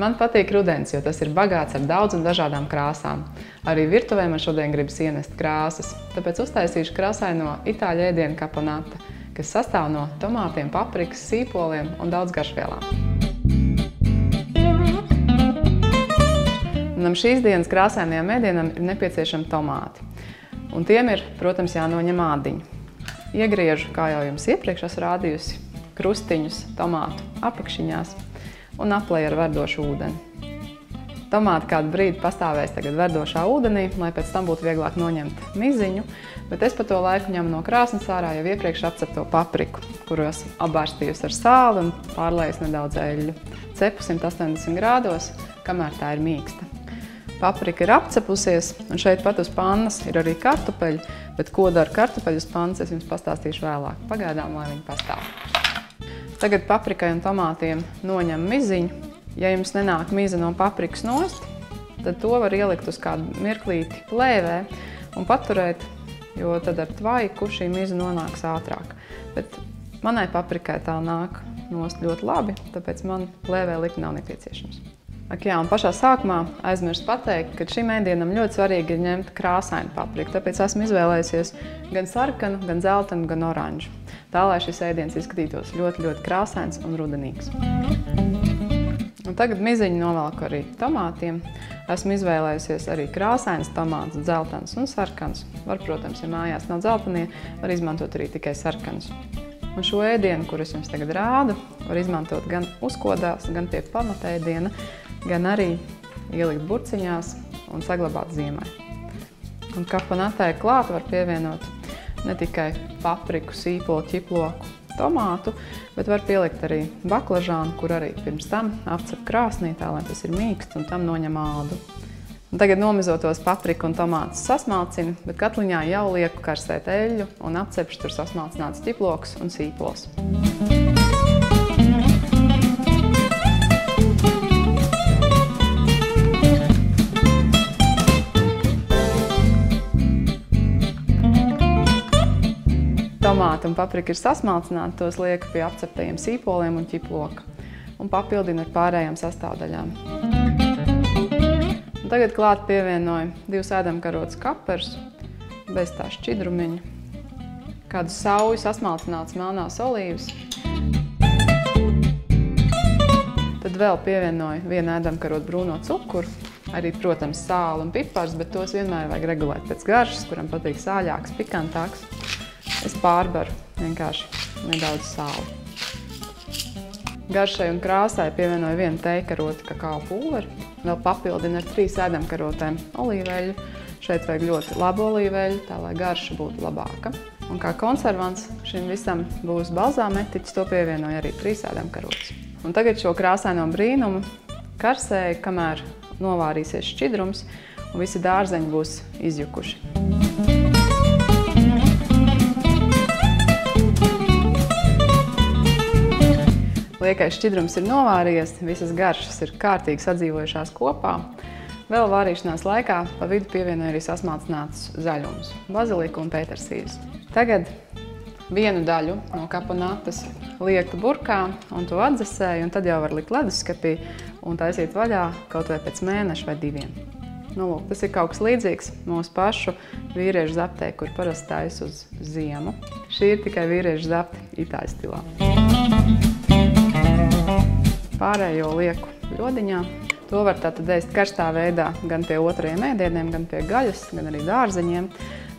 Man patīk rudens, jo tas ir bagāts ar daudz un dažādām krāsām. Arī virtuvē man šodien gribas ienest krāsas, tāpēc uztaisīšu krāsaino itāļu ēdienu caponata, kas sastāv no tomātiem, paprikas, sīpoliem un daudz garšvielām. Un šīs dienas krāsainajam ēdienam ir nepieciešami tomāti. Un tiem ir, protams, jānoņem ādiņi. Iegriežu, kā jau jums iepriekš esmu rādījusi, krustiņus tomātu apakšiņās un aplēju ar verdošu ūdeni. Tomāti kādu brīdi pastāvēs tagad verdošā ūdenī, lai pēc tam būtu vieglāk noņemt miziņu, bet es pa to laiku ņemu no krāsnes ārā jau iepriekš apcepto papriku, kuru esmu apbārstījusi ar sāli un pārlējusi nedaudz eļļu. Cepu 180 grādos, kamēr tā ir mīksta. Paprika ir apcepusies, un šeit pat uz pannas ir arī kartupeļi, bet ko dara kartupeļu uz pannas, es jums pastāstīšu vēlāk. Pagaidām, lai viņi pastāv. Tagad paprikai un tomātiem noņem miziņu. Ja jums nenāk miza no paprikas nost, tad to var ielikt uz kādu mirklīti plēvē un paturēt, jo tad ar tvaiku šī miza nonāks ātrāk. Bet manai paprikai tā nāk nost ļoti labi, tāpēc man plēvē likt nav nepieciešams. Un pašā sākumā aizmirst pateikt, ka šim ēdienam ļoti svarīgi ir ņemt krāsainu papriku, tāpēc esmu izvēlējusies gan sarkanu, gan zeltainu, gan oranžu. Tā, lai šis ēdiens izskatītos ļoti, ļoti krāsains un rudenīgs. Un tagad miziņu novelku arī tomātiem. Esmu izvēlējusies arī krāsains tomāts, zeltains un sarkans. Var, protams, ja mājās nav zeltanie, var izmantot arī tikai sarkanus. Un šo ēdienu, kur es jums tagad rādu, var izmantot gan uzkodās, gan pie pamatēdiena, gan arī ielikt burciņās un saglabāt ziemai. Un caponatai klāt var pievienot ne tikai papriku, sīpolu, ķiploku, tomātu, bet var pielikt arī baklažānu, kur arī pirms tam apcep krāsnī, tā lai tas ir mīksts un tam noņem ādu. Un tagad nomizotos papriku un tomātus sasmalcinu, bet katliņā jau lieku karstēt eļļu un apcepšu tur sasmalcināts ķiploks un sīpols. Tomāti un paprika ir sasmalcināti, tos lieku pie apceptajiem sīpoliem un ķiploka un papildinu ar pārējām sastāvdaļām. Un tagad klāt pievienoju 2 ēdamkarotes kaperus, bez tā šķidrumiņa, kādu sauju sasmalcinātas melnās olīvas. Tad vēl pievienoju 1 ēdamkarotu brūno cukuru, arī, protams, sāli un pipars, bet tos vienmēr vajag regulēt pēc garšas, kuram patīk sāļāks, pikantāks. Es pārbaru vienkārši nedaudz sāli. Garšai un krāsai pievienoju 1 tejkaroti kakao pulveri, vēl papildinu ar 3 ēdamkarotēm olīveļu. Šeit vajag ļoti labu olīveļu, tā lai garša būtu labāka. Un kā konservants šim visam būs balzāmetiķis, to pievienoju arī 3 ēdamkarotes. Un tagad šo krāsaino brīnumu karsēju, kamēr novārīsies šķidrums un visi dārzeņi būs izjukuši. Liekais šķidrums ir novārījies, visas garšas ir kārtīgi sadzīvojušās kopā. Vēl vārīšanās laikā pa vidu pievienoju arī sasmalcinātus zaļumus, baziliku un pētersīļus. Tagad 1 daļu no caponatas lieku burkā un to atdzesēju, un tad jau var likt leduskapī un taisīt vaļā kaut vai pēc mēneša vai 2. Nu, lūk, tas ir kaut kas līdzīgs mūsu pašu vīriešu zaptē, kur parasti taisa uz ziemu. Šī ir tikai vīriešu zapte itāļu stilā. Pārējo lieku ļodiņā. To var tātad ēst karstā veidā gan pie otrajiem ēdieniem, gan pie gaļas, gan arī dārzeņiem,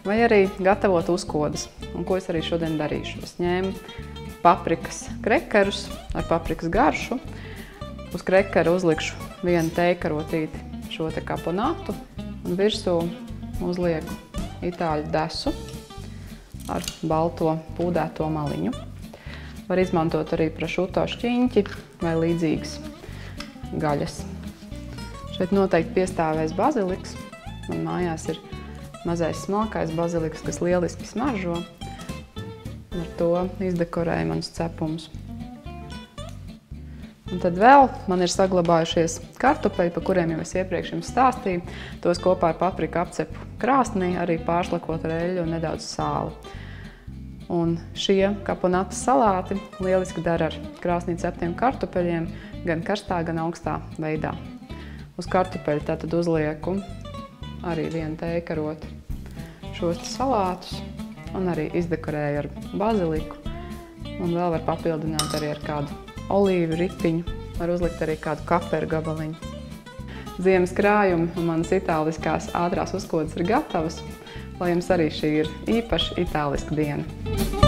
vai arī gatavot uzkodas. Un ko es arī šodien darīšu? Es ņēmu paprikas krekerus ar paprikas garšu. Uz krekera uzlikšu 1 tejkarotīti šo te caponatu un virsū uzlieku itāļu desu ar balto pūdēto maliņu. Var izmantot arī prosciutto šķiņķi vai līdzīgas gaļas. Šeit noteikti piestāvēs baziliks. Man mājās ir mazais smalkais baziliks, kas lieliski smaržo. Ar to izdekorēju manus cepumus. Un tad vēl man ir saglabājušies kartupeļi, pa kuriem jau es iepriekš jums stāstīju. Tos kopā ar papriku apcepu krāsnī, arī pārslakot ar eļļu un nedaudz sāli. Un šie kaponatu salāti lieliski der ar krāsnī ceptiem kartupeļiem, gan karstā, gan augstā veidā. Uz kartupeļu tātad uzlieku arī vienu tēkarotu šos salātus un arī izdekorēju ar baziliku. Un vēl var papildināt arī ar kādu olīvu ripiņu, var uzlikt arī kādu kaperu gabaliņu. Ziemas krājumi un manas itāliskās ātrās uzkodas ir gatavas, lai jums arī šī ir īpaša itāliska diena.